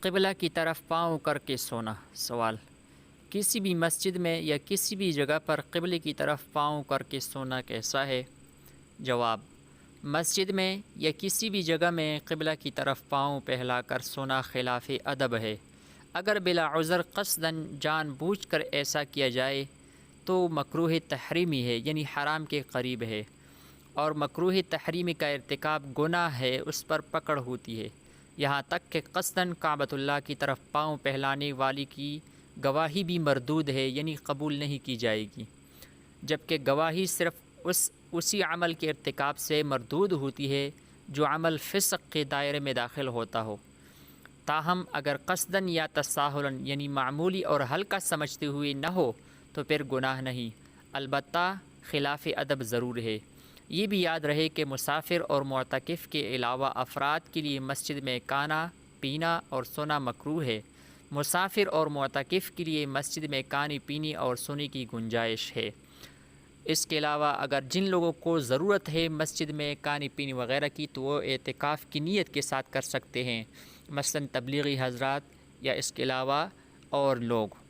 قبلہ کی طرف پاؤں کر کے سونا۔ سوال: کسی بھی مسجد میں یا کسی بھی جگہ پر قبلے کی طرف پاؤں کر کے سونا کیسا ہے؟ جواب: مسجد میں یا کسی بھی جگہ میں قبلہ کی طرف پاؤں پھیلا کر سونا خلاف ادب ہے۔ اگر بلا عذر قصداً جان بوجھ کر ایسا کیا جائے تو مکروہ تحریمی ہے، یعنی حرام کے قریب ہے، اور مکروہ تحریمی کا ارتکاب گناہ ہے، اس پر پکڑ ہوتی ہے، یہاں تک کہ قصداً کعبۃ اللہ کی طرف پاؤں پھیلانے والی کی گواہی بھی مردود ہے، یعنی قبول نہیں کی جائے گی، جبکہ گواہی صرف اسی عمل کے ارتکاب سے مردود ہوتی ہے جو عمل فسق کے دائرے میں داخل ہوتا ہو۔ تاہم اگر قصداً یا تساہلاً، یعنی معمولی اور ہلکا سمجھتے ہوئے نہ ہو تو پھر گناہ نہیں، البتہ خلاف ادب ضرور ہے۔ یہ بھی یاد رہے کہ مسافر اور معتکف کے علاوہ افراد کے لیے مسجد میں کھانا، پینا اور سونا مکروہ ہے۔ مسافر اور معتکف کے لیے مسجد میں کھانے پینے اور سونے کی گنجائش ہے۔ اس کے علاوہ اگر جن لوگوں کو ضرورت ہے مسجد میں کھانے پینے وغیرہ کی تو وہ اعتکاف کی نیت کے ساتھ کر سکتے ہیں، مثلاً تبلیغی حضرات یا اس کے علاوہ اور لوگ۔